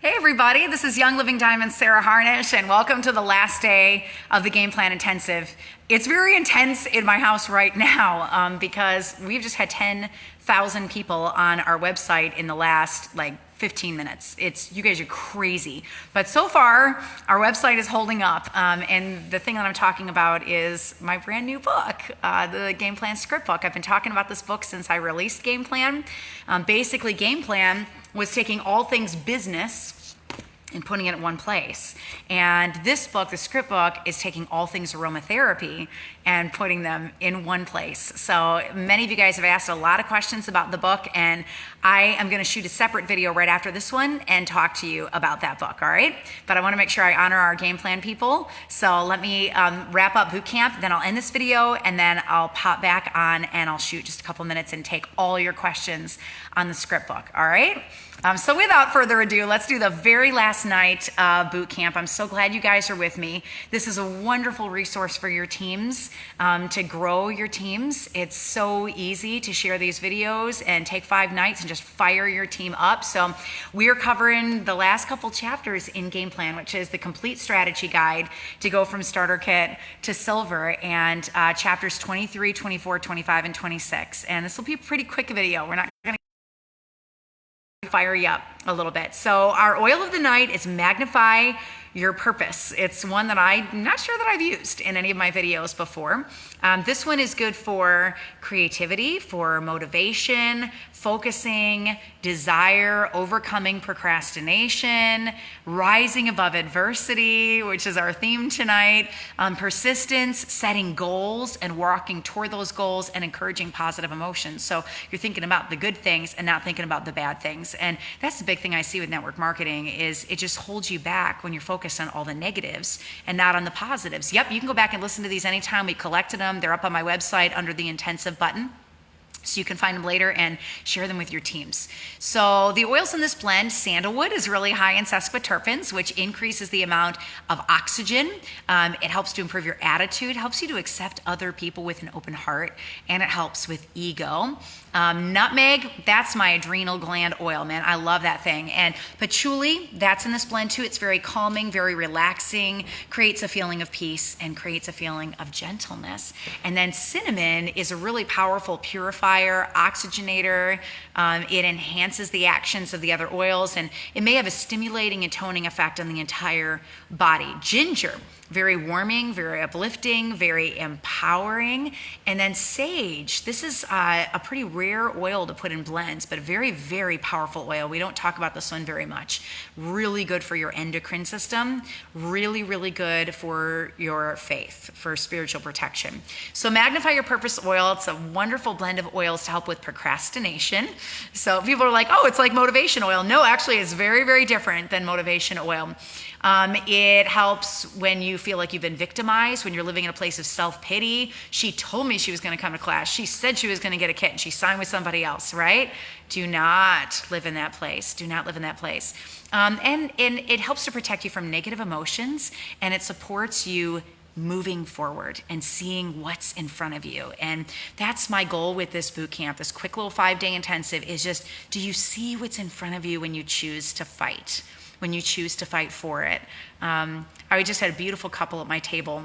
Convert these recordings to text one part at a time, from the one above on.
Hey everybody, this is Young Living Diamond Sarah Harnish, and welcome to the last day of the Gameplan Intensive. It's very intense in my house right now because we've just had 10,000 people on our website in the last 15 minutes. You guys are crazy. But so far, our website is holding up. And the thing that I'm talking about is my brand new book, the Game Plan script book. I've been talking about this book since I released Game Plan. Basically, Game Plan was taking all things business and putting it in one place. And this book, the script book, is taking all things aromatherapy and putting them in one place. So many of you guys have asked a lot of questions about the book, and I am gonna shoot a separate video right after this one and talk to you about that book, all right? But I wanna make sure I honor our Game Plan people. So let me wrap up boot camp, then I'll end this video, and then I'll pop back on and I'll shoot just a couple minutes and take all your questions on the script book, all right? So without further ado, let's do the very last night of boot camp. I'm so glad you guys are with me. This is a wonderful resource for your teams, to grow your teams. It's so easy to share these videos and take 5 nights and just fire your team up. So we're covering the last couple chapters in Game Plan, which is the complete strategy guide to go from starter kit to silver, and chapters 23, 24, 25, and 26. And this will be a pretty quick video. We're not going to fire you up a little bit. So our oil of the night is Magnify Your Purpose. It's one that I'm not sure that I've used in any of my videos before. This one is good for creativity, for motivation, focusing, desire, overcoming procrastination, rising above adversity, which is our theme tonight, persistence, setting goals and walking toward those goals, and encouraging positive emotions. So you're thinking about the good things and not thinking about the bad things. And that's the big thing I see with network marketing is it just holds you back when you're focused on all the negatives and not on the positives. Yep, you can go back and listen to these anytime. We collected them. They're up on my website under the intensive button, so you can find them later and share them with your teams. So the oils in this blend, sandalwood is really high in sesquiterpenes, which increases the amount of oxygen. It helps to improve your attitude, helps you to accept other people with an open heart, and it helps with ego. Nutmeg, that's my adrenal gland oil, man. I love that thing. And patchouli, that's in this blend too. It's very calming, very relaxing, creates a feeling of peace and creates a feeling of gentleness. And then cinnamon is a really powerful purifier, oxygenator. It enhances the actions of the other oils, and it may have a stimulating and toning effect on the entire body. Ginger, very warming, very uplifting, very empowering. And then sage, this is a pretty rare oil to put in blends, but a very, very powerful oil. We don't talk about this one very much. Really good for your endocrine system, really, really good for your faith, for spiritual protection. So Magnify Your Purpose oil, it's a wonderful blend of oils to help with procrastination. So people are like, oh, it's like motivation oil. No, actually it's very, very different than motivation oil. It helps when you feel like you've been victimized, when you're living in a place of self-pity. She told me she was going to come to class. She said she was going to get a kit and she signed with somebody else, right? Do not live in that place. Do not live in that place. And it helps to protect you from negative emotions, and it supports you moving forward and seeing what's in front of you. And that's my goal with this boot camp, this quick little 5-day intensive, is just, do you see what's in front of you when you choose to fight? When you choose to fight for it. I just had a beautiful couple at my table,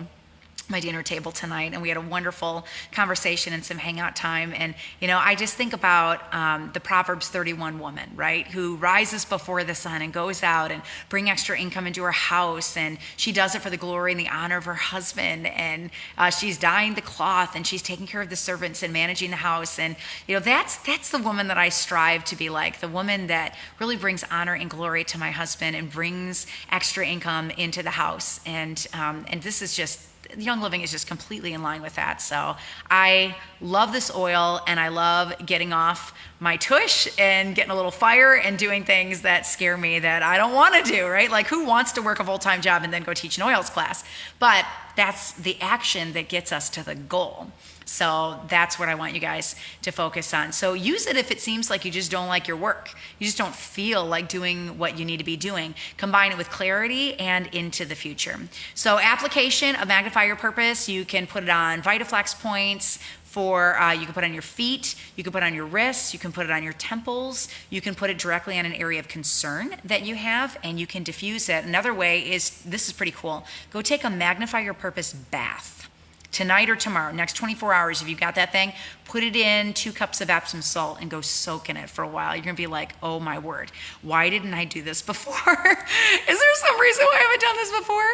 my dinner table tonight, and we had a wonderful conversation and some hangout time. And I just think about the Proverbs 31 woman, right, who rises before the sun and goes out and bring extra income into her house, and she does it for the glory and the honor of her husband, and she's dyeing the cloth, and she's taking care of the servants and managing the house. And that's the woman that I strive to be like, the woman that really brings honor and glory to my husband and brings extra income into the house. And this is just, Young Living is just completely in line with that. So I love this oil, and I love getting off my tush and getting a little fire and doing things that scare me that I don't want to do, right? Like, who wants to work a full-time job and then go teach an oils class? But that's the action that gets us to the goal. So that's what I want you guys to focus on. So use it if it seems like you just don't like your work. You just don't feel like doing what you need to be doing. Combine it with clarity and into the future. So application of Magnify Your Purpose, you can put it on VitaFlex points, for, you can put on your feet, you can put on your wrists, you can put it on your temples, you can put it directly on an area of concern that you have, and you can diffuse it. Another way is, this is pretty cool, go take a magnify your purpose bath. Tonight or tomorrow, next 24 hours, if you've got that thing, put it in 2 cups of Epsom salt and go soak in it for a while. You're gonna be like, oh my word, why didn't I do this before? Is there some reason why I haven't done this before?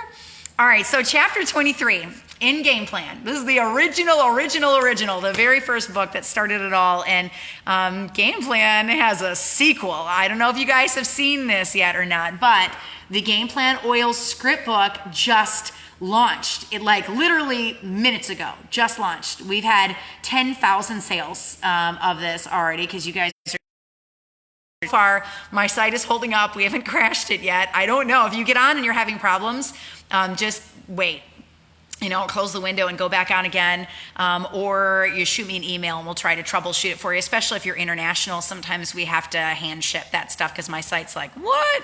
All right, so chapter 23 in Game Plan. This is the original, the very first book that started it all. And Game Plan has a sequel. I don't know if you guys have seen this yet or not, but the Game Plan Oils script book just launched. It like literally minutes ago, just launched. We've had 10,000 sales of this already because you guys are so far. My site is holding up. We haven't crashed it yet. I don't know. If you get on and you're having problems, just wait. Close the window and go back on again, or you shoot me an email and we'll try to troubleshoot it for you, especially if you're international. Sometimes we have to hand ship that stuff because my site's like, what?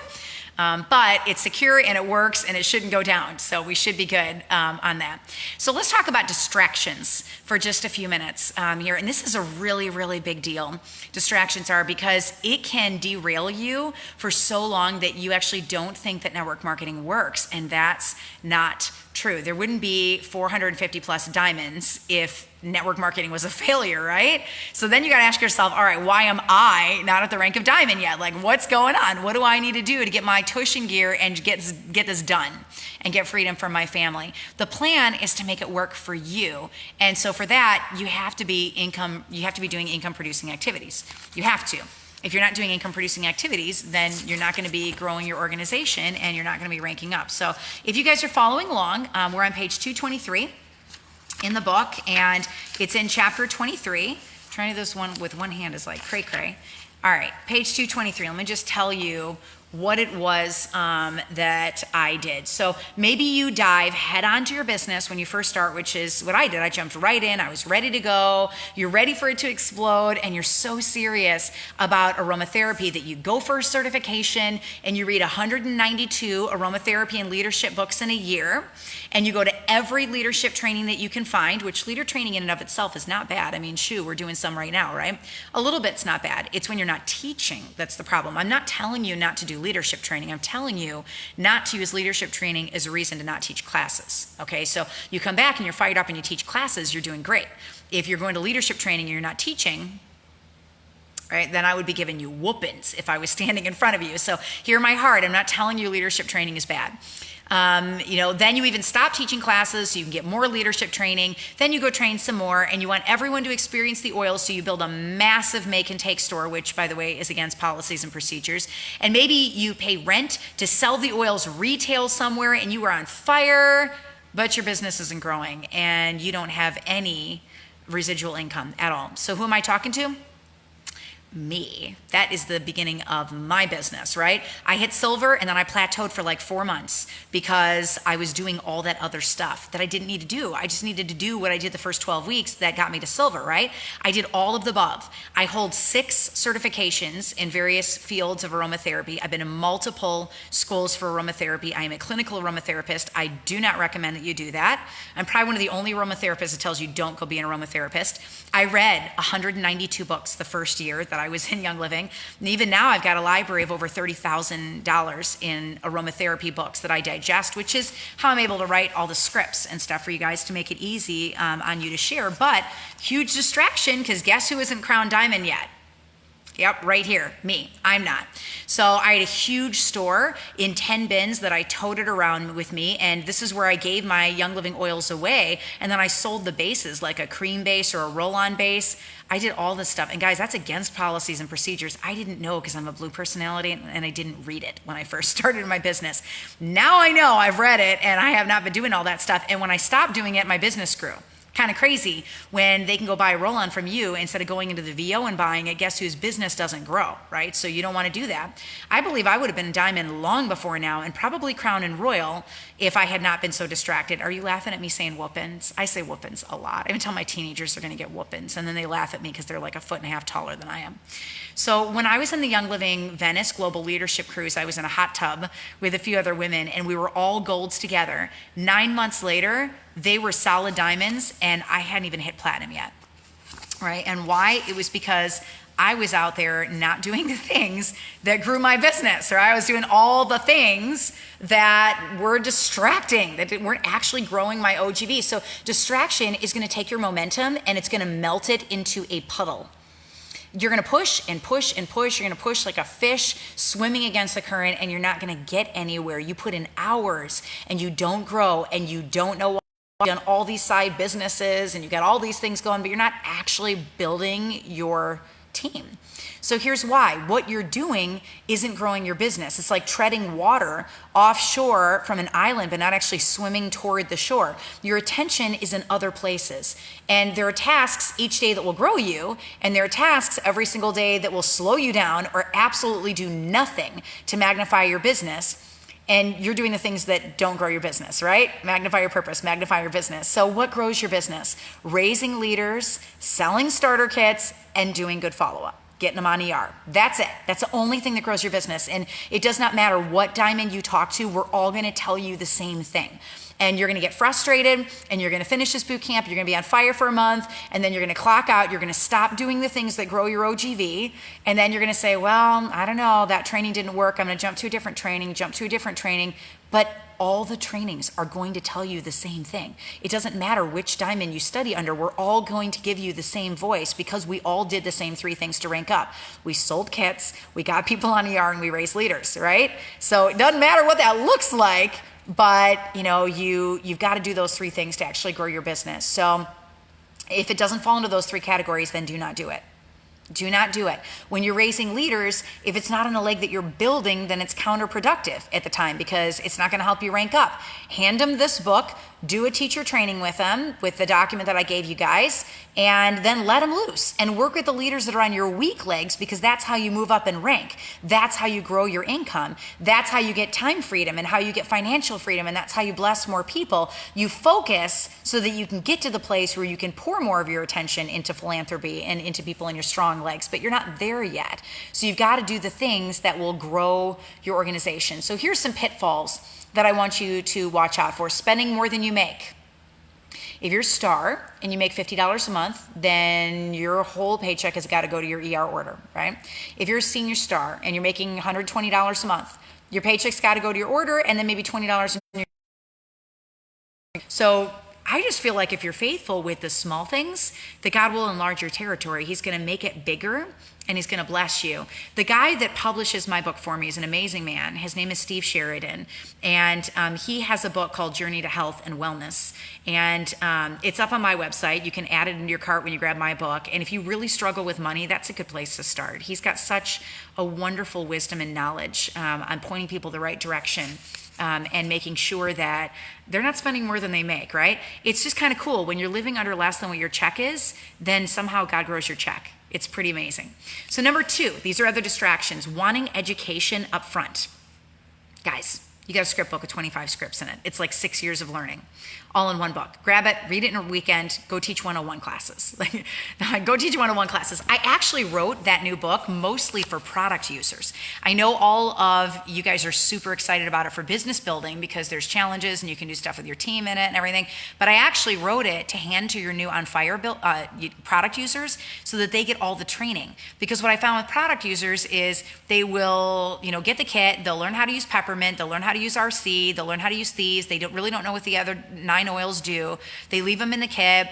But it's secure and it works and it shouldn't go down. So we should be good on that. So let's talk about distractions for just a few minutes here. And this is a really, really big deal. Distractions are because it can derail you for so long that you actually don't think that network marketing works. And that's not true. There wouldn't be 450 plus diamonds if network marketing was a failure, right? So then you got to ask yourself, all right, why am I not at the rank of diamond yet? Like, what's going on? What do I need to do to get my tush in gear and get this done and get freedom from my family? The plan is to make it work for you. And so for that, you have to be doing income producing activities. You have to. If you're not doing income producing activities, then you're not going to be growing your organization and you're not going to be ranking up. So if you guys are following along, we're on page 223 in the book, and it's in chapter 23. Trying to do this one with one hand is like cray cray. All right, page 223. Let me just tell you what it was that I did. So maybe you dive head on to your business when you first start, which is what I did. I jumped right in. I was ready to go. You're ready for it to explode, and you're so serious about aromatherapy that you go for a certification and you read 192 aromatherapy and leadership books in a year, and you go to every leadership training that you can find, which leader training in and of itself is not bad. I mean, we're doing some right now, right? A little bit's not bad. It's when you're not teaching that's the problem. I'm not telling you not to do leadership training. I'm telling you not to use leadership training as a reason to not teach classes. Okay, so you come back and you're fired up and you teach classes, you're doing great. If you're going to leadership training and you're not teaching, right, then I would be giving you whoopings if I was standing in front of you. So hear my heart. I'm not telling you leadership training is bad. Then you even stop teaching classes so you can get more leadership training. Then you go train some more, and you want everyone to experience the oils, so you build a massive make and take store, which by the way is against policies and procedures. And maybe you pay rent to sell the oils retail somewhere, and you are on fire, but your business isn't growing and you don't have any residual income at all. So who am I talking to? Me. That is the beginning of my business, right? I hit silver and then I plateaued for like 4 months because I was doing all that other stuff that I didn't need to do. I just needed to do what I did the first 12 weeks that got me to silver, right? I did all of the above. I hold 6 certifications in various fields of aromatherapy. I've been in multiple schools for aromatherapy. I am a clinical aromatherapist. I do not recommend that you do that. I'm probably one of the only aromatherapists that tells you don't go be an aromatherapist. I read 192 books the first year that I was in Young Living. And even now I've got a library of over $30,000 in aromatherapy books that I digest, which is how I'm able to write all the scripts and stuff for you guys to make it easy on you to share. But huge distraction, because guess who isn't crowned diamond yet? Yep, right here, me. I'm not. So I had a huge store in 10 bins that I toted around with me, and this is where I gave my Young Living oils away, and then I sold the bases, like a cream base or a roll-on base. I did all this stuff, and guys, that's against policies and procedures. I didn't know because I'm a blue personality, and I didn't read it when I first started my business. Now I know, I've read it, and I have not been doing all that stuff, and when I stopped doing it, my business grew. Kind of crazy when they can go buy a roll-on from you instead of going into the VO and buying it. Guess whose business doesn't grow, right? So you don't want to do that. I believe I would have been diamond long before now, and probably crown and royal if I had not been so distracted. Are you laughing at me saying whoopins? I say whoopins a lot. I even tell my teenagers they're going to get whoopins, and then they laugh at me because they're like 1.5 feet taller than I am. So when I was in the Young Living Venice Global Leadership Cruise, I was in a hot tub with a few other women, and we were all golds together. 9 months later, they were solid diamonds, and I hadn't even hit platinum yet. right? And why? It was because I was out there not doing the things that grew my business, or I was doing all the things that were distracting, that weren't actually growing my OGV. So distraction is going to take your momentum and it's going to melt it into a puddle. You're going to push and push and push. You're going to push like a fish swimming against the current, and you're not going to get anywhere. You put in hours and you don't grow, and you don't know why. You've done all these side businesses and you've got all these things going, but you're not actually building your team. So here's why. What you're doing isn't growing your business. It's like treading water offshore from an island, but not actually swimming toward the shore. Your attention is in other places. And there are tasks each day that will grow you, and there are tasks every single day that will slow you down or absolutely do nothing to magnify your business. And you're doing the things that don't grow your business, right? Magnify your purpose, magnify your business. So what grows your business? Raising leaders, selling starter kits, and doing good follow-up, getting them on ER. That's it. That's the only thing that grows your business. And it does not matter what diamond you talk to, we're all gonna tell you the same thing. And you're gonna get frustrated, and you're gonna finish this boot camp, you're gonna be on fire for a month, and then you're gonna clock out, you're gonna stop doing the things that grow your OGV, and then you're gonna say, well, I don't know, that training didn't work, I'm gonna jump to a different training, but all the trainings are going to tell you the same thing. It doesn't matter which diamond you study under, we're all going to give you the same voice because we all did the same 3 things to rank up. We sold kits, we got people on ER, and we raised leaders, right? So it doesn't matter what that looks like, but you've got to do those 3 things to actually grow your business. So if it doesn't fall into those 3 categories, then do not do it. Do not do it. When you're raising leaders, if it's not on a leg that you're building, then it's counterproductive at the time because it's not going to help you rank up. Hand them this book, do a teacher training with them, with the document that I gave you guys, and then let them loose and work with the leaders that are on your weak legs because that's how you move up in rank. That's how you grow your income. That's how you get time freedom and how you get financial freedom, and that's how you bless more people. You focus so that you can get to the place where you can pour more of your attention into philanthropy and into people in your strong legs, but you're not there yet. So you've got to do the things that will grow your organization. So here's some pitfalls that I want you to watch out for. Spending more than you make. If you're a star and you make $50 a month, then your whole paycheck has got to go to your ER order, right? If you're a senior star and you're making $120 a month, your paycheck's got to go to your order and then maybe $20 in your... So I just feel like if you're faithful with the small things, that God will enlarge your territory. He's going to make it bigger and he's going to bless you. The guy that publishes my book for me is an amazing man. His name is Steve Sheridan, and he has a book called Journey to Health and Wellness, and it's up on my website. You can add it into your cart when you grab my book, and if you really struggle with money, that's a good place to start. He's got such a wonderful wisdom and knowledge on pointing people the right direction. And making sure that they're not spending more than they make, right? It's just kind of cool. When you're living under less than what your check is, then somehow God grows your check. It's pretty amazing. So number 2, these are other distractions. Wanting education up front. Guys, you got a script book with 25 scripts in it. It's like 6 years of learning, all in one book. Grab it, read it in a weekend, go teach 101 classes. Go teach 101 classes. I actually wrote that new book mostly for product users. I know all of you guys are super excited about it for business building because there's challenges and you can do stuff with your team in it and everything. But I actually wrote it to hand to your new on fire product users so that they get all the training. Because what I found with product users is they will, get the kit, they'll learn how to use peppermint, they'll learn how to use RC, they'll learn how to use these, they really don't know what the other 9 oils do. They leave them in the kit,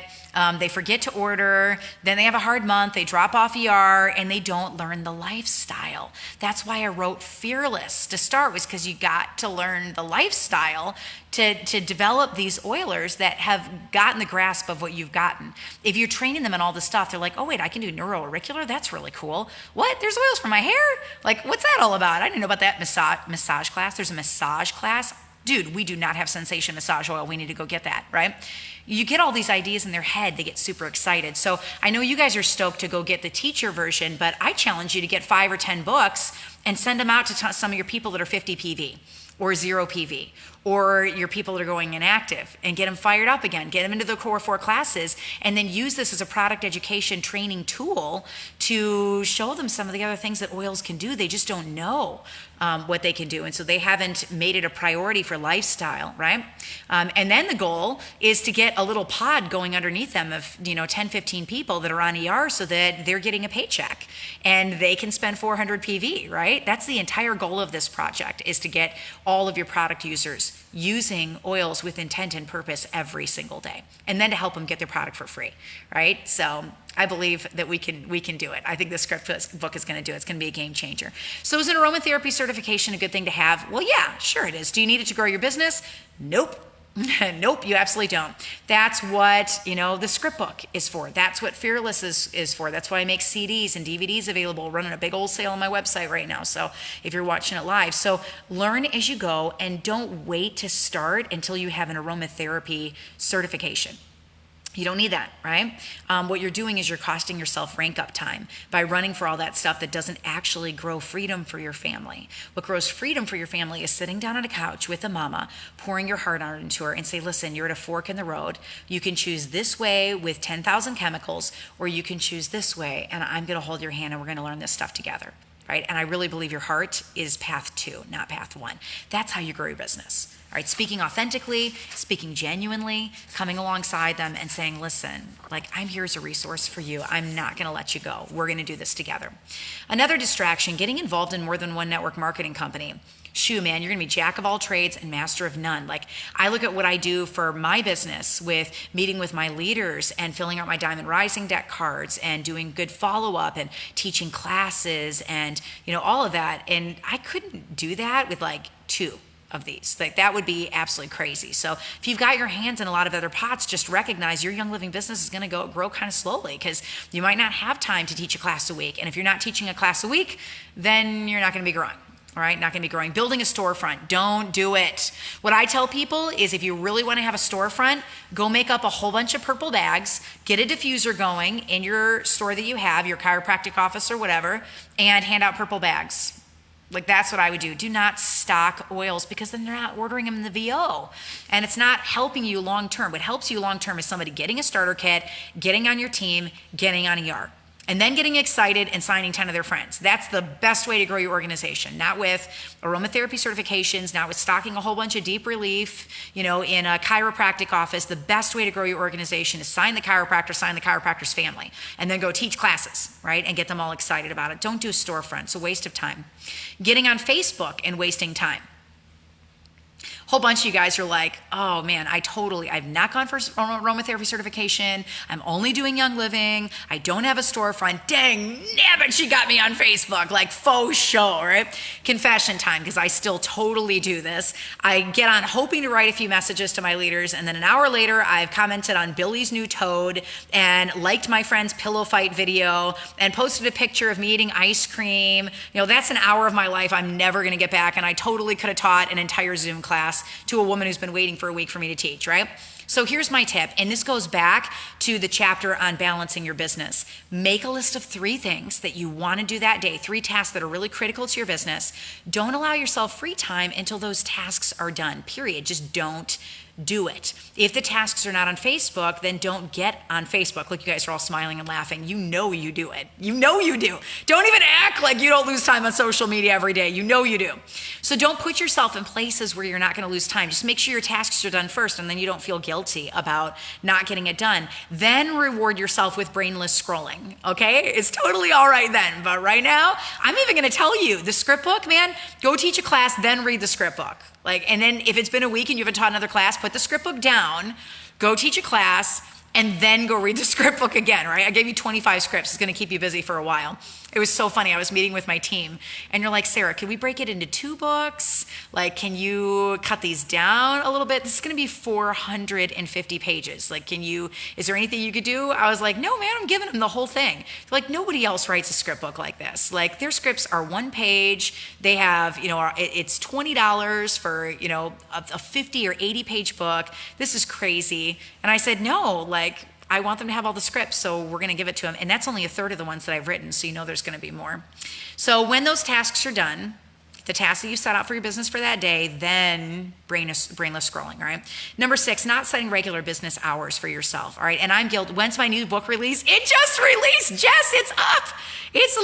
they forget to order, then they have a hard month, they drop off ER, and they don't learn the lifestyle. That's why I wrote Fearless to start, was because you got to learn the lifestyle to develop these oilers that have gotten the grasp of what you've gotten. If you're training them in all this stuff, they're like, oh wait, I can do neuroauricular? That's really cool. What? There's oils for my hair? Like, what's that all about? I didn't know about that massage class. There's a massage class. Dude, we do not have Sensation massage oil. We need to go get that, right? You get all these ideas in their head. They get super excited. So I know you guys are stoked to go get the teacher version, but I challenge you to get 5 or 10 books and send them out to some of your people that are 50 PV or 0 PV, or your people that are going inactive, and get them fired up again, get them into the core 4 classes, and then use this as a product education training tool to show them some of the other things that oils can do. They just don't know. what they can do. And so they haven't made it a priority for lifestyle, right? And then the goal is to get a little pod going underneath them of, 10, 15 people that are on ER so that they're getting a paycheck and they can spend 400 PV, right? That's the entire goal of this project, is to get all of your product users using oils with intent and purpose every single day, and then to help them get their product for free, right? So I believe that we can do it. I think the script book is going to do it. It's going to be a game changer. So is an aromatherapy certification a good thing to have? Well, yeah, sure it is. Do you need it to grow your business? Nope. Nope, you absolutely don't. That's what, the script book is for. That's what Fearless is for. That's why I make CDs and DVDs available, running a big old sale on my website right now. So if you're watching it live, so learn as you go and don't wait to start until you have an aromatherapy certification. You don't need that, right? What you're doing is you're costing yourself rank up time by running for all that stuff that doesn't actually grow freedom for your family. What grows freedom for your family is sitting down on a couch with a mama, pouring your heart out into her and say, listen, you're at a fork in the road. You can choose this way with 10,000 chemicals, or you can choose this way, and I'm going to hold your hand and we're going to learn this stuff together, right? And I really believe your heart is path 2, not path 1. That's how you grow your business. All right, speaking authentically, speaking genuinely, coming alongside them and saying, listen, I'm here as a resource for you. I'm not going to let you go. We're going to do this together. Another distraction, getting involved in more than one network marketing company. Shoo, man, you're going to be jack of all trades and master of none. I look at what I do for my business with meeting with my leaders and filling out my Diamond Rising deck cards and doing good follow-up and teaching classes and, all of that. And I couldn't do that with 2 of these. That would be absolutely crazy. So if you've got your hands in a lot of other pots, just recognize your Young Living business is going to grow kind of slowly, because you might not have time to teach a class a week. And if you're not teaching a class a week, then you're not going to be growing. All right, not going to be growing. Building a storefront, don't do it. What I tell people is, if you really want to have a storefront, go make up a whole bunch of purple bags, get a diffuser going in your store that you have, your chiropractic office or whatever, and hand out purple bags. That's what I would do. Do not stock oils, because then they're not ordering them in the VO. And it's not helping you long term. What helps you long term is somebody getting a starter kit, getting on your team, getting on ER, and then getting excited and signing 10 of their friends. That's the best way to grow your organization. Not with aromatherapy certifications, not with stocking a whole bunch of deep relief, in a chiropractic office. The best way to grow your organization is sign the chiropractor's family, and then go teach classes, right? And get them all excited about it. Don't do a storefront. It's a waste of time. Getting on Facebook and wasting time. Whole bunch of you guys are like, oh man, I've not gone for aromatherapy certification. I'm only doing Young Living. I don't have a storefront. Dang, nabbit, she got me on Facebook, faux show, right? Confession time, because I still totally do this. I get on hoping to write a few messages to my leaders, and then an hour later, I've commented on Billy's new toad and liked my friend's pillow fight video and posted a picture of me eating ice cream. That's an hour of my life I'm never going to get back, and I totally could have taught an entire Zoom class to a woman who's been waiting for a week for me to teach, right? So here's my tip, and this goes back to the chapter on balancing your business. Make a list of 3 things that you want to do that day, 3 tasks that are really critical to your business. Don't allow yourself free time until those tasks are done, period. Just don't do it. If the tasks are not on Facebook, then don't get on Facebook. Look, you guys are all smiling and laughing. You know you do it. You know you do. Don't even act like you don't lose time on social media every day. You know you do. So don't put yourself in places where you're not going to lose time. Just make sure your tasks are done first, and then you don't feel guilty about not getting it done. Then reward yourself with brainless scrolling, okay? It's totally all right then. But right now, I'm even going to tell you, the script book, man, go teach a class, then read the script book. And then if it's been a week and you haven't taught another class, put the script book down, go teach a class, and then go read the script book again, right? I gave you 25 scripts. It's going to keep you busy for a while. It was so funny. I was meeting with my team, and you're like, Sarah, can we break it into 2 books? Can you cut these down a little bit? This is going to be 450 pages. Is there anything you could do? I was like, no, man, I'm giving them the whole thing. They're like, nobody else writes a script book like this. Their scripts are 1 page. They have, it's $20 for, a 50 or 80 page book. This is crazy. And I said, no, I want them to have all the scripts, so we're going to give it to them. And that's only 1/3 of the ones that I've written, so there's going to be more. So when those tasks are done, the tasks that you set out for your business for that day, then brainless scrolling, all right? Number 6, not setting regular business hours for yourself, all right? And I'm guilty. When's my new book release? It just released, Jess, it's up. It's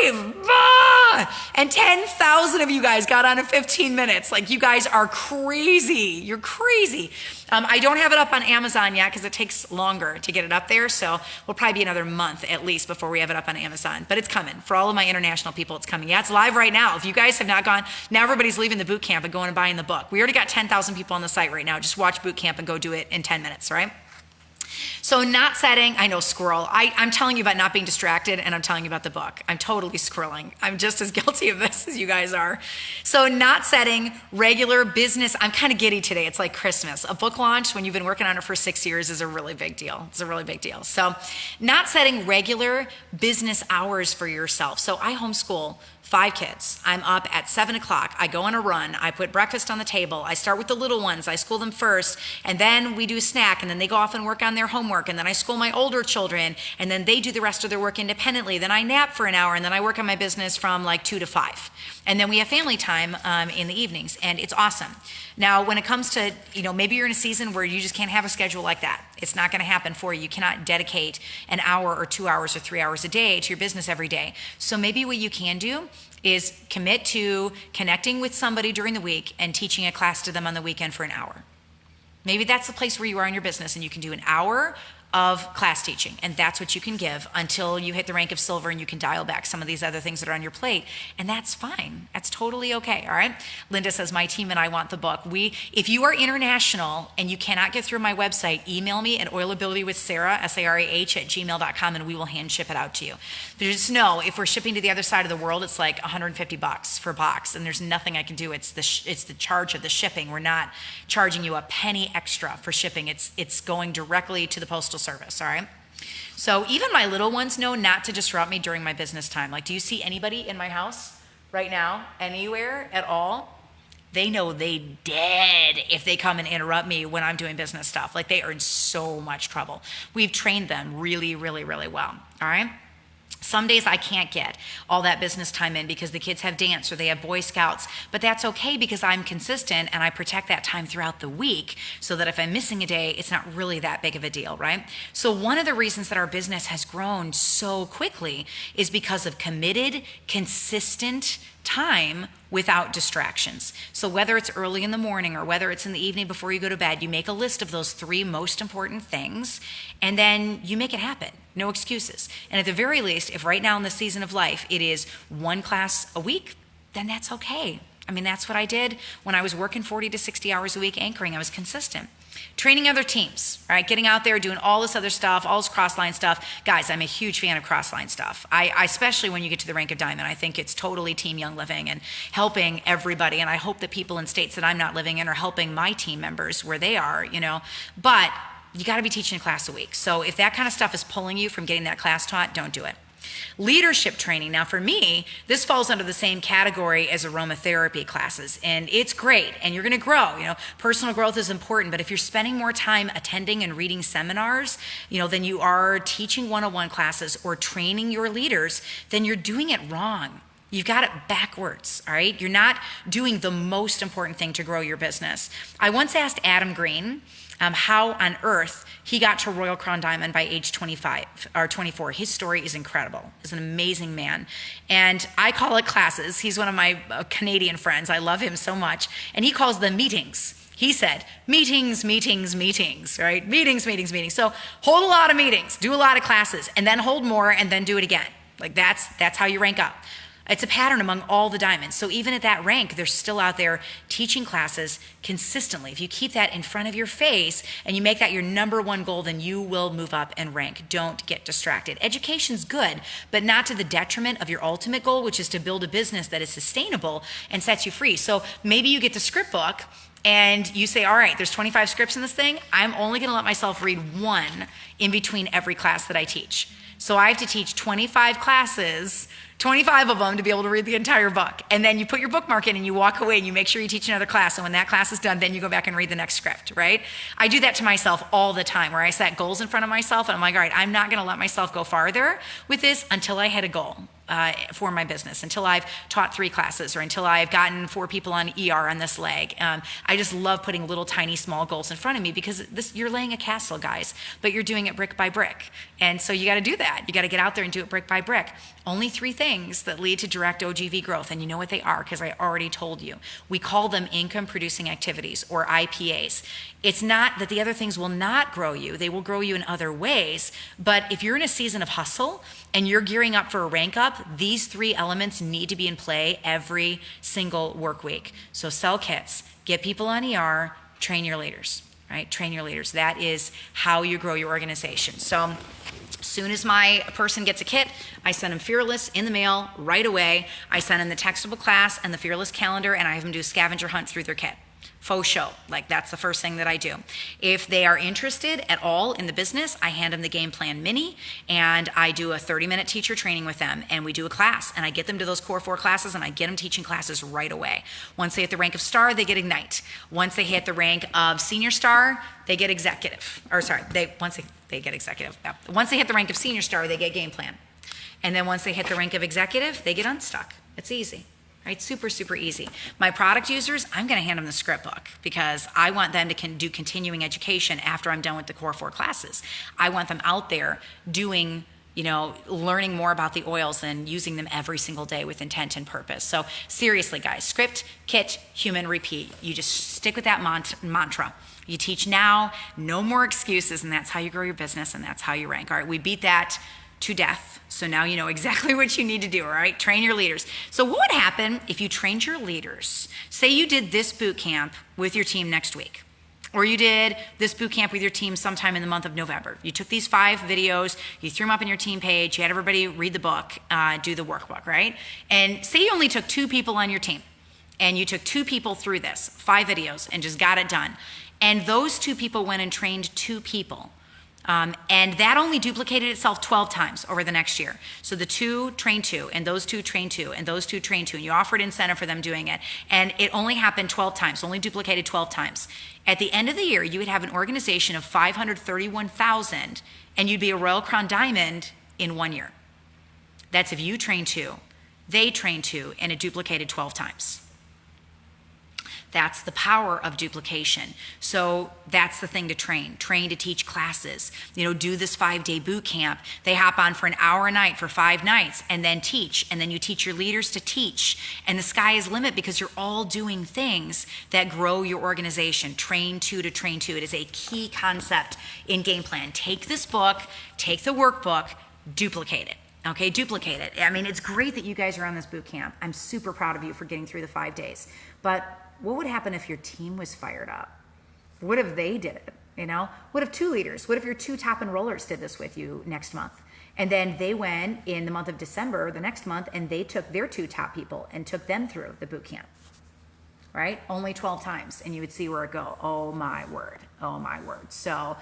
live. And 10,000 of you guys got on in 15 minutes. Like, you guys are crazy. You're crazy. I don't have it up on Amazon yet because it takes longer to get it up there. So we'll probably be another month at least before we have it up on Amazon. But it's coming. For all of my international people, it's coming. Yeah, it's live right now. If you guys have not gone, now everybody's leaving the boot camp and going and buying the book. We already got 10,000 people on the site right now. Just watch boot camp and go do it in 10 minutes, right? So not setting, I know squirrel. I'm telling you about not being distracted, and I'm telling you about the book. I'm totally squirreling. I'm just as guilty of this as you guys are. So not setting regular business, I'm kind of giddy today. It's like Christmas. A book launch when you've been working on it for 6 years is a really big deal. It's a really big deal. So not setting regular business hours for yourself. So I homeschool 5 kids. I'm up at 7 o'clock. I go on a run. I put breakfast on the table. I start with the little ones. I school them first, and then we do a snack, and then they go off and work on their homework, and then I school my older children, and then they do the rest of their work independently. Then I nap for an hour, and then I work on my business from like 2 to 5. And then we have family time in the evenings, and it's awesome. Now, when it comes to, maybe you're in a season where you just can't have a schedule like that. It's not going to happen for you. You cannot dedicate an hour or 2 hours or 3 hours a day to your business every day. So maybe what you can do is commit to connecting with somebody during the week and teaching a class to them on the weekend for an hour. Maybe that's the place where you are in your business, and you can do an hour of class teaching, and that's what you can give until you hit the rank of silver and you can dial back some of these other things that are on your plate, and that's fine. That's totally okay, all right? Linda says, my team and I want the book. If you are international and you cannot get through my website, email me at oilabilitywithsarah, SARAH, @gmail.com, and we will hand ship it out to you. But just know, if we're shipping to the other side of the world, it's like $150 for a box, and there's nothing I can do. It's the charge of the shipping. We're not charging you a penny extra for shipping. It's going directly to the postal service, all right? So even my little ones know not to disrupt me during my business time. Like, do you see anybody in my house right now, anywhere at all? They know they dead if they come and interrupt me when I'm doing business stuff. Like, they are in so much trouble. We've trained them really, really, really well, all right? Some days I can't get all that business time in because the kids have dance or they have Boy Scouts, but that's okay because I'm consistent and I protect that time throughout the week so that if I'm missing a day, it's not really that big of a deal, right? So one of the reasons that our business has grown so quickly is because of committed, consistent time without distractions. So whether it's early in the morning or whether it's in the evening before you go to bed, you make a list of those 3 most important things and then you make it happen. No excuses. And at the very least, if right now in the season of life it is 1 class a week, then that's okay. I mean, that's what I did when I was working 40 to 60 hours a week anchoring. I was consistent. Training other teams, right? Getting out there, doing all this other stuff, all this cross-line stuff. Guys, I'm a huge fan of cross-line stuff. I especially when you get to the rank of diamond, I think it's totally Team Young Living and helping everybody. And I hope that people in states that I'm not living in are helping my team members where they are, But you got to be teaching a class a week. So if that kind of stuff is pulling you from getting that class taught, don't do it. Leadership training. Now for me, this falls under the same category as aromatherapy classes, and it's great, and you're gonna grow. Personal growth is important, but if you're spending more time attending and reading seminars, than you are teaching one-on-one classes or training your leaders, then you're doing it wrong. You've got it backwards, all right? You're not doing the most important thing to grow your business. I once asked Adam Green how on earth he got to Royal Crown Diamond by age 25 or 24. His story is incredible. He's an amazing man. And I call it classes. He's one of my Canadian friends. I love him so much. And he calls them meetings. He said, meetings, meetings, meetings, right? Meetings, meetings, meetings. So hold a lot of meetings, do a lot of classes, and then hold more and then do it again. Like that's how you rank up. It's a pattern among all the diamonds. So even at that rank, they're still out there teaching classes consistently. If you keep that in front of your face and you make that your number 1 goal, then you will move up and rank. Don't get distracted. Education's good, but not to the detriment of your ultimate goal, which is to build a business that is sustainable and sets you free. So maybe you get the script book and you say, all right, there's 25 scripts in this thing. I'm only going to let myself read 1 in between every class that I teach. So I have to teach 25 classes, 25 of them to be able to read the entire book. And then you put your bookmark in and you walk away and you make sure you teach another class. And when that class is done, then you go back and read the next script, right? I do that to myself all the time where I set goals in front of myself and I'm like, all right, I'm not going to let myself go farther with this until I hit a goal. for my business, until I've taught 3 classes, or until I've gotten 4 people on ER on this leg. I just love putting little tiny small goals in front of me, because you're laying a castle, guys, but you're doing it brick by brick. And so you got to do that. You got to get out there and do it brick by brick. Only 3 things that lead to direct OGV growth, and you know what they are because I already told you. We call them income producing activities, or IPAs. It's not that the other things will not grow you. They will grow you in other ways. But if you're in a season of hustle and you're gearing up for a rank up, these 3 elements need to be in play every single work week. So sell kits, get people on ER, train your leaders, right? Train your leaders. That is how you grow your organization. So as soon as my person gets a kit, I send them Fearless in the mail right away. I send them the textable class and the Fearless calendar, and I have them do a scavenger hunt through their kit. Faux show, like that's the first thing that I do. If they are interested at all in the business, I hand them the Game Plan Mini, and I do a 30-minute teacher training with them, and we do a class, and I get them to those core 4 classes, and I get them teaching classes right away. Once they hit the rank of star, they get Ignite. Once they hit the rank of senior star, they get executive. Once they get executive. Yeah. Once they hit the rank of senior star, they get Game Plan. And then once they hit the rank of executive, they get Unstuck. It's easy. Right? Super, super easy. My product users, I'm going to hand them the script book, because I want them to do continuing education after I'm done with the core 4 classes. I want them out there doing, learning more about the oils and using them every single day with intent and purpose. So seriously, guys, script, kit, human, repeat. You just stick with that mantra. You teach now, no more excuses, and that's how you grow your business, and that's how you rank. All right, we beat that to death. So now you know exactly what you need to do, all right? Train your leaders. So what would happen if you trained your leaders? Say you did this boot camp with your team next week, or you did this boot camp with your team sometime in the month of November. You took these 5 videos, you threw them up on your team page, you had everybody read the book, do the workbook, right? And say you only took 2 people on your team, and you took 2 people through this, 5 videos, and just got it done. And those 2 people went and trained 2 people. And that only duplicated itself 12 times over the next year. So the 2 trained 2, and those 2 trained 2, and those 2 trained 2, and you offered incentive for them doing it. And it only happened 12 times, only duplicated 12 times. At the end of the year, you would have an organization of 531,000, and you'd be a Royal Crown Diamond in 1 year. That's if you train 2, they train 2, and it duplicated 12 times. That's the power of duplication. So that's the thing to train to teach classes. Do this 5-day boot camp. They hop on for an hour a night for 5 nights, and then teach. And then you teach your leaders to teach. And the sky is the limit, because you're all doing things that grow your organization. Train 2 to train 2. It is a key concept in Game Plan. Take this book, take the workbook, duplicate it. Okay, duplicate it. I mean, it's great that you guys are on this boot camp. I'm super proud of you for getting through the 5 days. But what would happen if your team was fired up? What if they did it? What if 2 leaders? What if your 2 top enrollers did this with you next month? And then they went in the month of December, the next month, and they took their 2 top people and took them through the boot camp, right? Only 12 times, and you would see where it go. Oh my word. Oh my word. So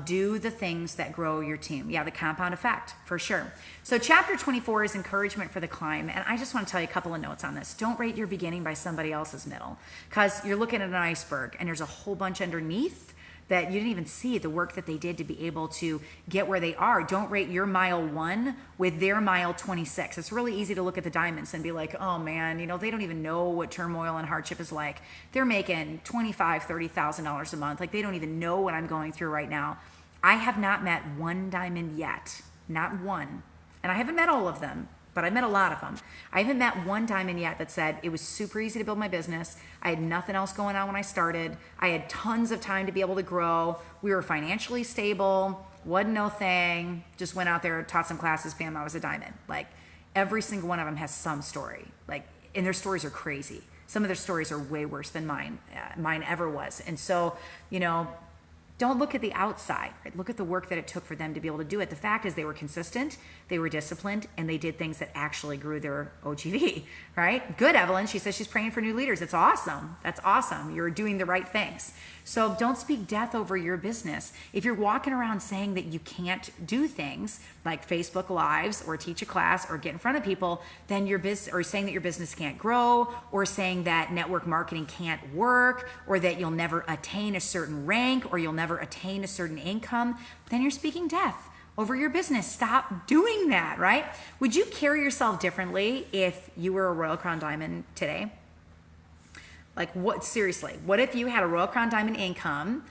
do the things that grow your team. Yeah, the compound effect, for sure. So chapter 24 is encouragement for the climb. And I just want to tell you a couple of notes on this. Don't rate your beginning by somebody else's middle, because you're looking at an iceberg and there's a whole bunch underneath that you didn't even see the work that they did to be able to get where they are. Don't rate your mile 1 with their mile 26. It's really easy to look at the diamonds and be like, oh man, they don't even know what turmoil and hardship is like. They're making $25,000, $30,000 a month. Like, they don't even know what I'm going through right now. I have not met one diamond yet, not one. And I haven't met all of them, but I met a lot of them. I haven't met one diamond yet that said it was super easy to build my business. I had nothing else going on when I started. I had tons of time to be able to grow. We were financially stable. Wasn't no thing. Just went out there, taught some classes, bam, I was a diamond. Like, every single one of them has some story. Like, and their stories are crazy. Some of their stories are way worse than mine ever was. And so, don't look at the outside, right? Look at the work that it took for them to be able to do it. The fact is, they were consistent, they were disciplined, and they did things that actually grew their OGV, right? Good, Evelyn. She says she's praying for new leaders. It's awesome. That's awesome. You're doing the right things. So don't speak death over your business. If you're walking around saying that you can't do things like Facebook Lives or teach a class or get in front of people, then your business, or saying that your business can't grow, or saying that network marketing can't work, or that you'll never attain a certain rank, or you'll never attain a certain income, then you're speaking death over your business. Stop doing that, right? Would you carry yourself differently if you were a Royal Crown Diamond today? Like what, seriously, what if you had a Royal Crown Diamond income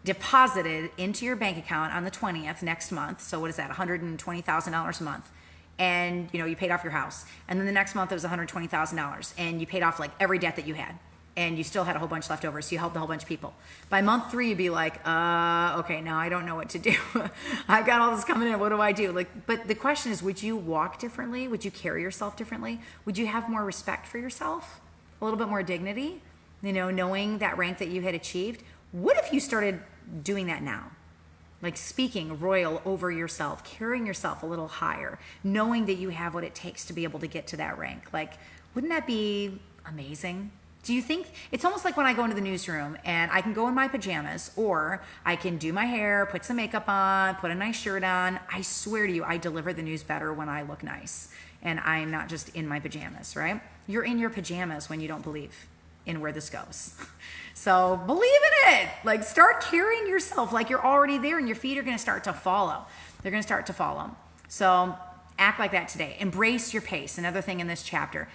deposited into your bank account on the 20th next month? So what is that, $120,000 a month? And you paid off your house. And then the next month it was $120,000 and you paid off like every debt that you had. And you still had a whole bunch left over, so you helped a whole bunch of people. By month 3, you'd be like, okay, now I don't know what to do. I've got all this coming in, what do I do? But the question is, would you walk differently? Would you carry yourself differently? Would you have more respect for yourself? A little bit more dignity? Knowing that rank that you had achieved? What if you started doing that now? Like speaking royal over yourself, carrying yourself a little higher, knowing that you have what it takes to be able to get to that rank. Like, wouldn't that be amazing? Do you think it's almost like when I go into the newsroom and I can go in my pajamas, or I can do my hair, put some makeup on, put a nice shirt on. I swear to you, I deliver the news better when I look nice and I'm not just in my pajamas, right? You're in your pajamas when you don't believe in where this goes. So believe in it. Like, start carrying yourself like you're already there, and your feet are going to start to follow. They're going to start to follow. So act like that today. Embrace your pace. Another thing in this chapter.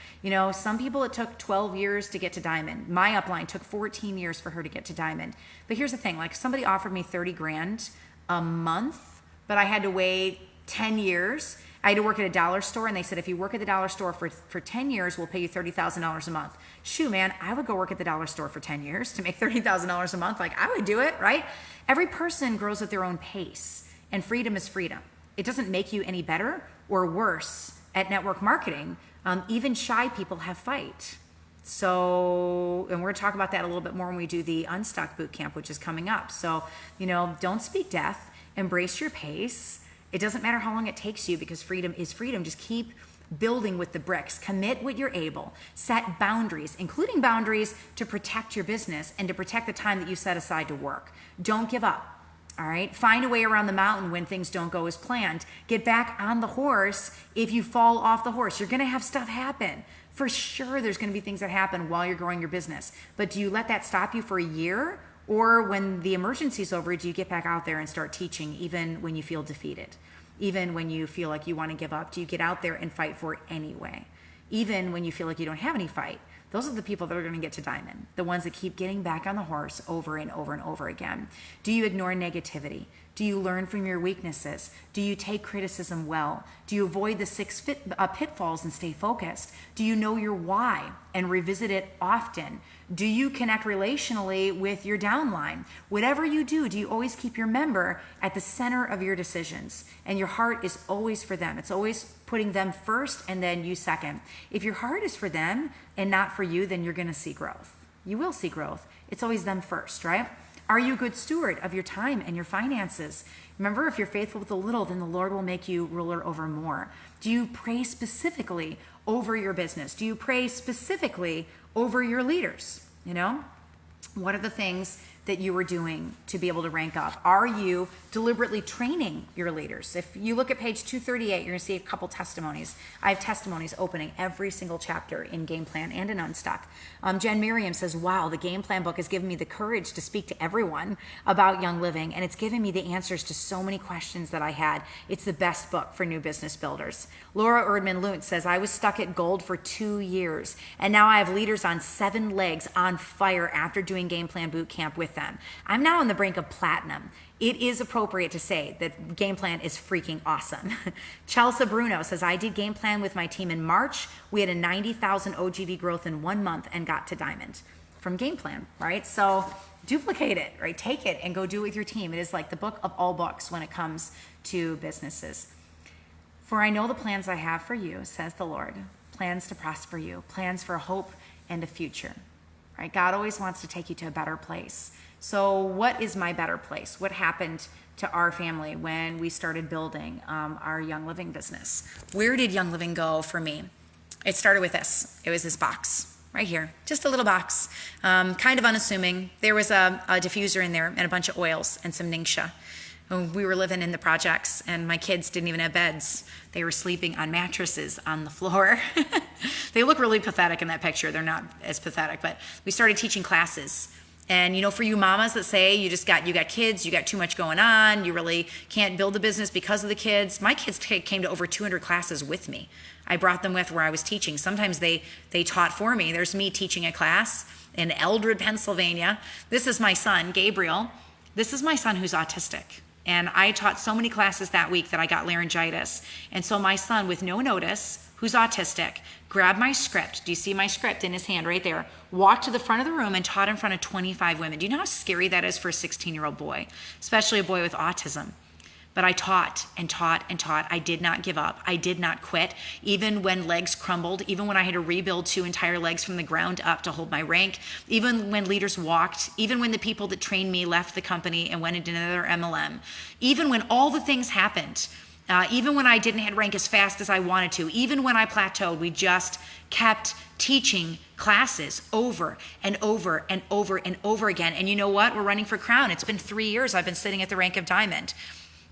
Some people, it took 12 years to get to diamond. My upline took 14 years for her to get to diamond. But here's the thing, like somebody offered me 30 grand a month, but I had to wait 10 years. I had to work at a dollar store, and they said, if you work at the dollar store for 10 years, we'll pay you $30,000 a month. Shoo, man, I would go work at the dollar store for 10 years to make $30,000 a month. Like, I would do it, right? Every person grows at their own pace, and freedom is freedom. It doesn't make you any better or worse at network marketing. Even shy people have fight. So, and we're going to talk about that a little bit more when we do the Unstuck Bootcamp, which is coming up. So, don't speak death. Embrace your pace. It doesn't matter how long it takes you, because freedom is freedom. Just keep building with the bricks. Commit what you're able. Set boundaries, including boundaries to protect your business and to protect the time that you set aside to work. Don't give up. All right. Find a way around the mountain when things don't go as planned. Get back on the horse if you fall off the horse. You're going to have stuff happen. For sure, there's going to be things that happen while you're growing your business. But do you let that stop you for a year? Or when the emergency's over, do you get back out there and start teaching even when you feel defeated? Even when you feel like you want to give up, do you get out there and fight for it anyway? Even when you feel like you don't have any fight? Those are the people that are going to get to diamond, the ones that keep getting back on the horse over and over and over again. Do you ignore negativity? Do you learn from your weaknesses? Do you take criticism well? Do you avoid the 6 pitfalls and stay focused? Do you know your why and revisit it often? Do you connect relationally with your downline? Whatever you do you always keep your member at the center of your decisions? And your heart is always for them. It's always putting them first and then you second. If your heart is for them and not for you, then you're going to see growth. You will see growth. It's always them first, right? Are you a good steward of your time and your finances? Remember, if you're faithful with a little, then the Lord will make you ruler over more. Do you pray specifically over your business? Do you pray specifically over your leaders? What are the things that you are doing to be able to rank up? Are you deliberately training your leaders? If you look at page 238, you're going to see a couple testimonies. I have testimonies opening every single chapter in Game Plan and in Unstuck. Jen Miriam says, wow, the Game Plan book has given me the courage to speak to everyone about Young Living, and it's given me the answers to so many questions that I had. It's the best book for new business builders. Laura Erdman-Luntz says, I was stuck at gold for 2 years, and now I have leaders on 7 legs on fire after doing Game Plan Bootcamp with them. I'm now on the brink of platinum. It is appropriate to say that Game Plan is freaking awesome. Chelsea Bruno says, I did Game Plan with my team in March. We had a 90,000 OGV growth in 1 month and got to diamond from Game Plan, right? So duplicate it, right? Take it and go do it with your team. It is like the book of all books when it comes to businesses. For I know the plans I have for you, says the Lord, plans to prosper you, plans for hope and a future, right? God always wants to take you to a better place. So what is my better place? What happened to our family when we started building our Young Living business? Where did Young Living go for me? It started with this. It was this box right here, just a little box, kind of unassuming. There was a diffuser in there and a bunch of oils and some Ningxia. We were living in the projects, and my kids didn't even have beds. They were sleeping on mattresses on the floor. They look really pathetic in that picture. They're not as pathetic, but we started teaching classes And for you mamas that say you got kids, you got too much going on, you really can't build a business because of the kids. My kids came to over 200 classes with me. I brought them with where I was teaching. Sometimes they taught for me. There's me teaching a class in Eldred, Pennsylvania. This is my son, Gabriel. This is my son who's autistic. And I taught so many classes that week that I got laryngitis. And so my son, with no notice, who's autistic, grabbed my script. Do you see my script in his hand right there? Walked to the front of the room and taught in front of 25 women. Do you know how scary that is for a 16-year-old boy, especially a boy with autism? But I taught and taught and taught. I did not give up. I did not quit. Even when legs crumbled, even when I had to rebuild 2 entire legs from the ground up to hold my rank, even when leaders walked, even when the people that trained me left the company and went into another MLM, even when all the things happened, even when I didn't hit rank as fast as I wanted to, even when I plateaued, we just kept teaching classes over and over and over and over again. And you know what? We're running for crown. It's been 3 years I've been sitting at the rank of diamond.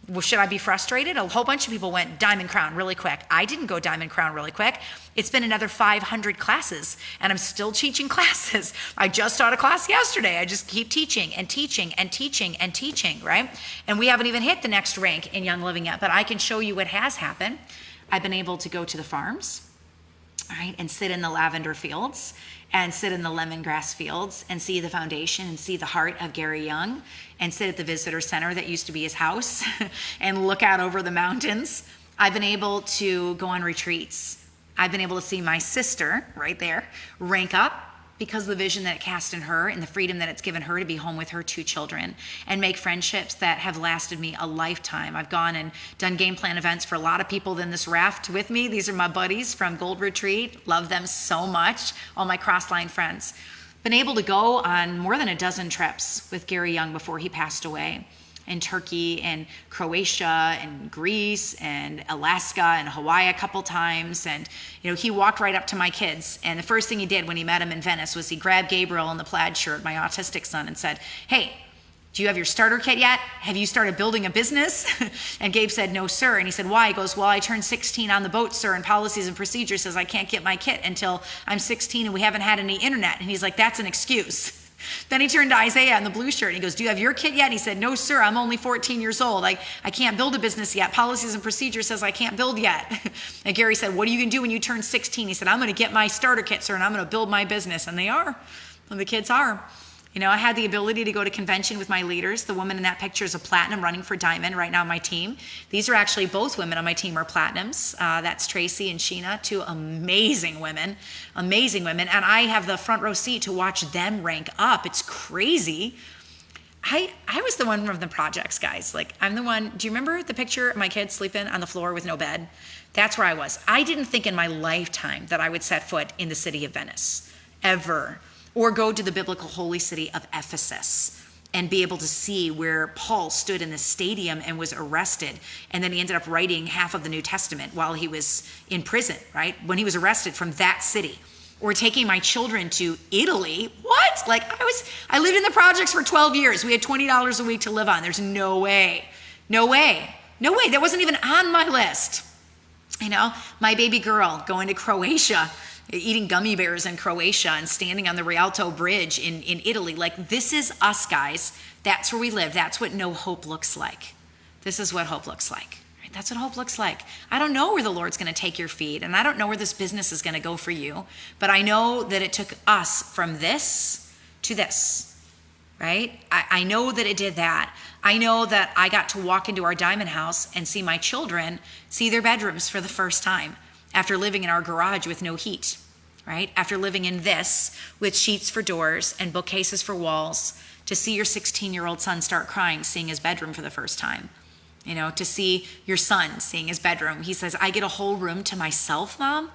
Well, should I be frustrated? A whole bunch of people went diamond crown really quick. I didn't go diamond crown really quick. It's been another 500 classes and I'm still teaching classes. I just taught a class yesterday. I just keep teaching and teaching and teaching and teaching, right? And we haven't even hit the next rank in Young Living yet, but I can show you what has happened. I've been able to go to the farms, right, and sit in the lavender fields and sit in the lemongrass fields and see the foundation and see the heart of Gary Young and sit at the visitor center that used to be his house and look out over the mountains. I've been able to go on retreats. I've been able to see my sister right there rank up because of the vision that it cast in her and the freedom that it's given her to be home with her 2 children and make friendships that have lasted me a lifetime. I've gone and done game plan events for a lot of people in this raft with me. These are my buddies from Gold Retreat. Love them so much. All my crossline friends. Been able to go on more than a dozen trips with Gary Young before he passed away. In Turkey and Croatia and Greece and Alaska and Hawaii a couple times. And, he walked right up to my kids. And the first thing he did when he met him in Venice was he grabbed Gabriel in the plaid shirt, my autistic son, and said, "Hey, do you have your starter kit yet? Have you started building a business?" And Gabe said, "No, sir." And he said, "Why?" He goes, "Well, I turned 16 on the boat, sir, and policies and procedures says I can't get my kit until I'm 16 and we haven't had any internet." And he's like, "That's an excuse." Then he turned to Isaiah in the blue shirt and he goes, "Do you have your kit yet?" And he said, "No, sir, I'm only 14 years old. I can't build a business yet. Policies and procedures says I can't build yet." And Gary said, "What are you going to do when you turn 16? He said, "I'm going to get my starter kit, sir, and I'm going to build my business." And they are. And the kids are. I had the ability to go to convention with my leaders. The woman in that picture is a platinum running for diamond right now on my team. These are actually both women on my team are platinums. That's Tracy and Sheena, 2 amazing women. And I have the front row seat to watch them rank up. It's crazy. I was the one from the projects, guys. I'm the one. Do you remember the picture of my kids sleeping on the floor with no bed? That's where I was. I didn't think in my lifetime that I would set foot in the city of Venice, ever. Or go to the biblical holy city of Ephesus and be able to see where Paul stood in the stadium and was arrested. And then he ended up writing half of the New Testament while he was in prison, right? When he was arrested from that city. Or taking my children to Italy. What? I lived in the projects for 12 years. We had $20 a week to live on. There's no way. No way. No way. That wasn't even on my list. My baby girl going to Croatia, eating gummy bears in Croatia and standing on the Rialto Bridge in Italy. This is us, guys. That's where we live. That's what no hope looks like. This is what hope looks like. Right? That's what hope looks like. I don't know where the Lord's going to take your feet, and I don't know where this business is going to go for you, but I know that it took us from this to this, right? I know that it did that. I know that I got to walk into our diamond house and see my children see their bedrooms for the first time. After living in our garage with no heat, right? After living in this with sheets for doors and bookcases for walls, to see your 16-year-old son start crying, seeing his bedroom for the first time. To see your son seeing his bedroom. He says, "I get a whole room to myself, Mom.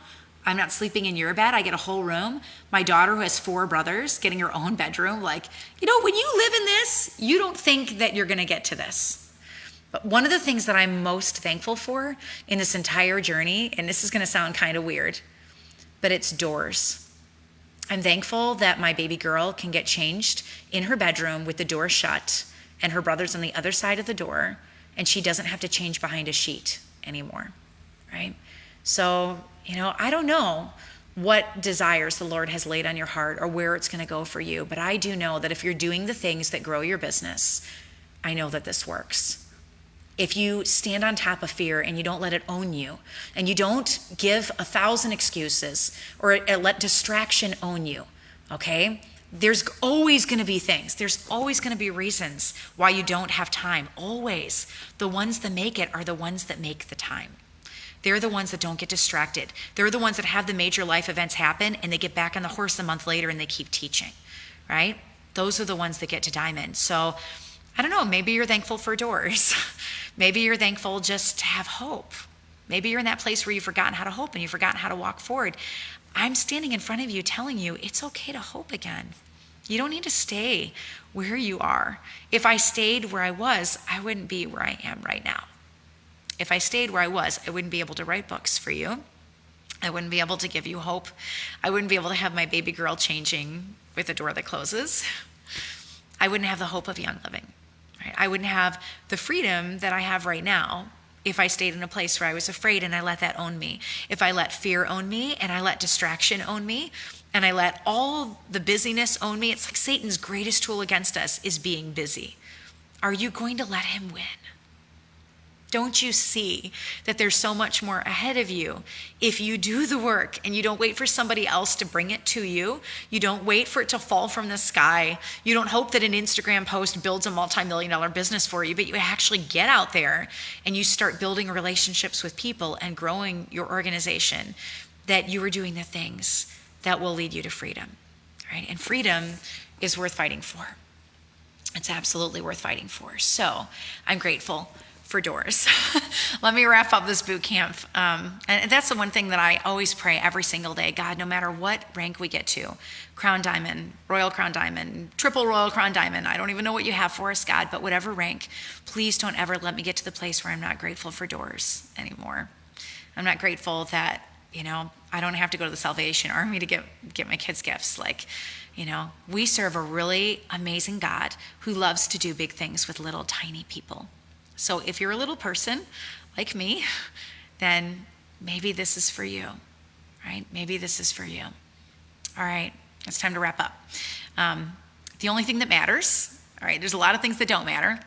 I'm not sleeping in your bed. I get a whole room." My daughter, who has 4 brothers, getting her own bedroom. When you live in this, you don't think that you're going to get to this. But one of the things that I'm most thankful for in this entire journey, and this is going to sound kind of weird, but it's doors. I'm thankful that my baby girl can get changed in her bedroom with the door shut and her brother's on the other side of the door, and she doesn't have to change behind a sheet anymore, right? So, I don't know what desires the Lord has laid on your heart or where it's going to go for you. But I do know that if you're doing the things that grow your business, I know that this works. If you stand on top of fear and you don't let it own you, and you don't give 1,000 excuses or let distraction own you, okay? There's always going to be things. There's always going to be reasons why you don't have time. Always. The ones that make it are the ones that make the time. They're the ones that don't get distracted. They're the ones that have the major life events happen and they get back on the horse a month later and they keep teaching, right? Those are the ones that get to diamond. So I don't know, maybe you're thankful for doors. Maybe you're thankful just to have hope. Maybe you're in that place where you've forgotten how to hope and you've forgotten how to walk forward. I'm standing in front of you telling you it's okay to hope again. You don't need to stay where you are. If I stayed where I was, I wouldn't be where I am right now. If I stayed where I was, I wouldn't be able to write books for you. I wouldn't be able to give you hope. I wouldn't be able to have my baby girl changing with a door that closes. I wouldn't have the hope of Young Living. Right? I wouldn't have the freedom that I have right now if I stayed in a place where I was afraid and I let that own me. If I let fear own me and I let distraction own me and I let all the busyness own me, it's like Satan's greatest tool against us is being busy. Are you going to let him win? Don't you see that there's so much more ahead of you if you do the work and you don't wait for somebody else to bring it to you? You don't wait for it to fall from the sky. You don't hope that an Instagram post builds a multi-million-dollar business for you, but you actually get out there and you start building relationships with people and growing your organization, that you are doing the things that will lead you to freedom, right? And freedom is worth fighting for. It's absolutely worth fighting for. So I'm grateful for doors. Let me wrap up this boot camp. And that's the one thing that I always pray every single day. God, no matter what rank we get to, Crown Diamond, Royal Crown Diamond, Triple Royal Crown Diamond, I don't even know what you have for us, God, but whatever rank, please don't ever let me get to the place where I'm not grateful for doors anymore. I'm not grateful that, I don't have to go to the Salvation Army to get my kids gifts. We serve a really amazing God who loves to do big things with little tiny people. So if you're a little person like me, then maybe this is for you, right? Maybe this is for you. All right, it's time to wrap up. The only thing that matters, all right, there's a lot of things that don't matter,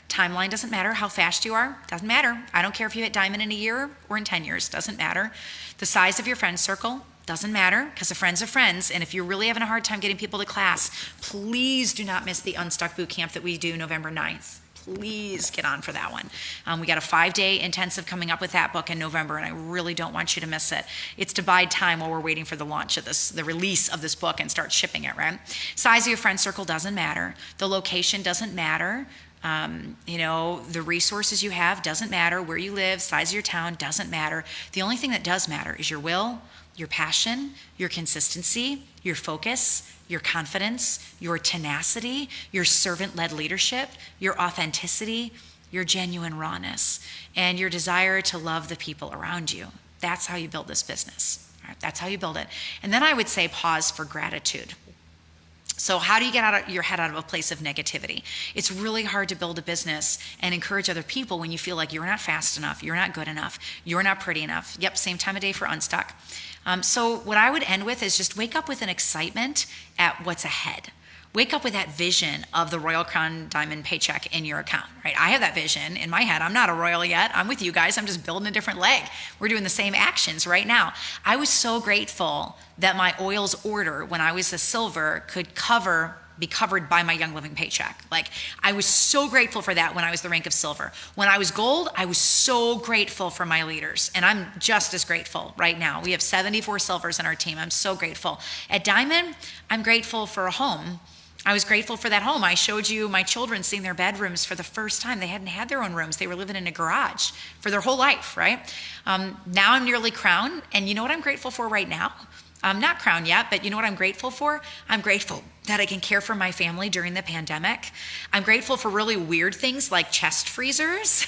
Timeline doesn't matter. How fast you are, doesn't matter. I don't care if you hit diamond in a year or in 10 years, doesn't matter. The size of your friend circle, doesn't matter, because a friend's a friends. And if you're really having a hard time getting people to class, please do not miss the Unstuck Boot Camp that we do November 9th. Please get on for that one. We got a 5-day intensive coming up with that book in November, and I really don't want you to miss it. It's to bide time while we're waiting for the launch of the release of this book and start shipping it, right? Size of your friend circle doesn't matter. The location doesn't matter. The resources you have doesn't matter. Where you live, size of your town doesn't matter. The only thing that does matter is your will, your passion, your consistency, your focus, your confidence, your tenacity, your servant-led leadership, your authenticity, your genuine rawness, and your desire to love the people around you. That's how you build this business. All right? That's how you build it. And then I would say pause for gratitude. So how do you get your head out of a place of negativity? It's really hard to build a business and encourage other people when you feel like you're not fast enough, you're not good enough, you're not pretty enough. Yep, same time of day for Unstuck. So what I would end with is just wake up with an excitement at what's ahead. Wake up with that vision of the Royal Crown Diamond paycheck in your account, right? I have that vision in my head. I'm not a royal yet. I'm with you guys. I'm just building a different leg. We're doing the same actions right now. I was so grateful that my oils order when I was a silver could be covered by my Young Living paycheck. I was so grateful for that when I was the rank of silver. When I was gold, I was so grateful for my leaders, and I'm just as grateful right now. We have 74 silvers in our team. I'm so grateful. At diamond, I'm grateful for a home. I was grateful for that home. I showed you my children seeing their bedrooms for the first time. They hadn't had their own rooms. They were living in a garage for their whole life, right? Now I'm nearly crowned, and you know what I'm grateful for right now? I'm not crowned yet, but you know what I'm grateful for? I'm grateful that I can care for my family during the pandemic. I'm grateful for really weird things like chest freezers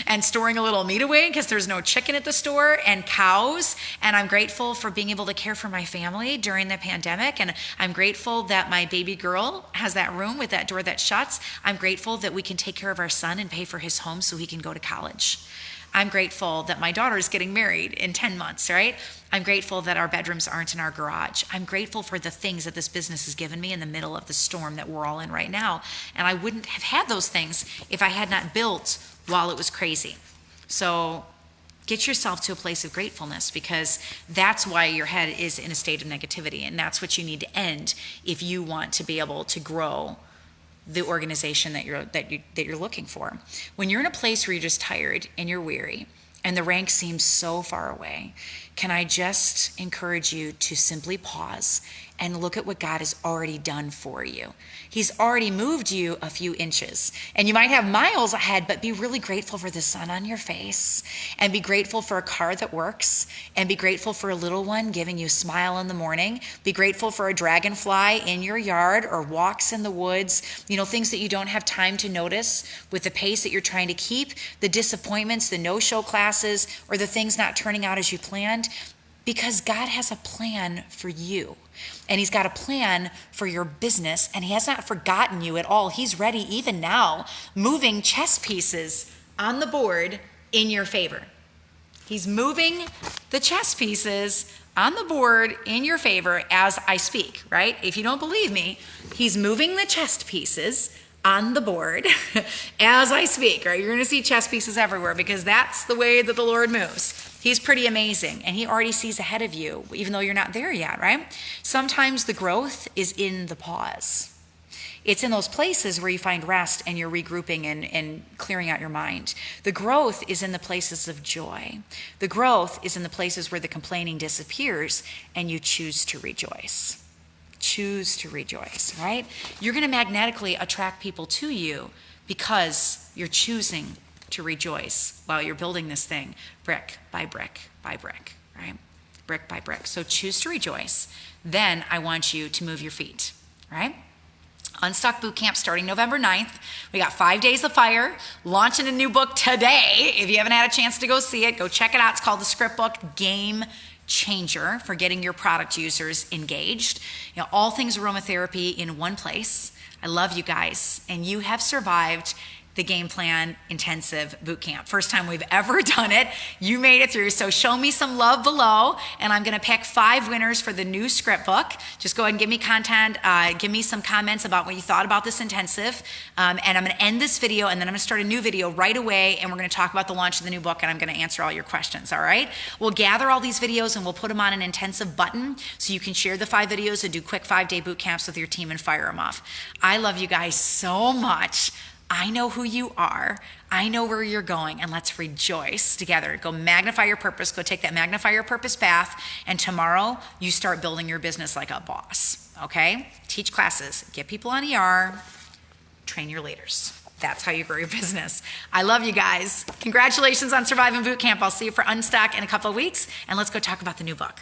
and storing a little meat away because there's no chicken at the store, and cows. And I'm grateful for being able to care for my family during the pandemic. And I'm grateful that my baby girl has that room with that door that shuts. I'm grateful that we can take care of our son and pay for his home so he can go to college. I'm grateful that my daughter is getting married in 10 months, right? I'm grateful that our bedrooms aren't in our garage. I'm grateful for the things that this business has given me in the middle of the storm that we're all in right now. And I wouldn't have had those things if I had not built while it was crazy. So get yourself to a place of gratefulness, because that's why your head is in a state of negativity. And that's what you need to end if you want to be able to grow the organization that you're looking for. When you're in a place where you're just tired and you're weary and the rank seems so far away, can I just encourage you to simply pause and look at what God has already done for you? He's already moved you a few inches, and you might have miles ahead, but be really grateful for the sun on your face, and be grateful for a car that works, and be grateful for a little one giving you a smile in the morning. Be grateful for a dragonfly in your yard or walks in the woods, things that you don't have time to notice with the pace that you're trying to keep, the disappointments, the no-show classes, or the things not turning out as you planned. Because God has a plan for you, and He's got a plan for your business, and He has not forgotten you at all. He's ready even now, moving chess pieces on the board in your favor. He's moving the chess pieces on the board in your favor as I speak, right? If you don't believe me, He's moving the chess pieces on the board as I speak, right? You're going to see chess pieces everywhere, because that's the way that the Lord moves. He's pretty amazing, and He already sees ahead of you, even though you're not there yet, right? Sometimes the growth is in the pause. It's in those places where you find rest and you're regrouping and clearing out your mind. The growth is in the places of joy. The growth is in the places where the complaining disappears and you choose to rejoice. Choose to rejoice, right? You're going to magnetically attract people to you because you're choosing to rejoice while you're building this thing brick by brick by brick, right? Brick by brick. So choose to rejoice. Then I want you to move your feet, right? Unstuck Bootcamp starting November 9th. We got 5 days of fire, launching a new book today. If you haven't had a chance to go see it, go check it out. It's called the script book, Game Changer, for getting your product users engaged. All things aromatherapy in one place. I love you guys, and you have survived the Gameplan Intensive Bootcamp. First time we've ever done it. You made it through, so show me some love below, and I'm gonna pick 5 winners for the new script book. Just go ahead and give me content, give me some comments about what you thought about this intensive, and I'm gonna end this video, and then I'm gonna start a new video right away, and we're gonna talk about the launch of the new book, and I'm gonna answer all your questions, all right? We'll gather all these videos, and we'll put them on an intensive button, so you can share the 5 videos and do quick 5-day boot camps with your team and fire them off. I love you guys so much. I know who you are. I know where you're going, and let's rejoice together. Go magnify your purpose. Go take that magnify your purpose path, and tomorrow you start building your business like a boss, okay? Teach classes, get people on ER, train your leaders. That's how you grow your business. I love you guys. Congratulations on surviving boot camp. I'll see you for Unstuck in a couple of weeks, and let's go talk about the new book.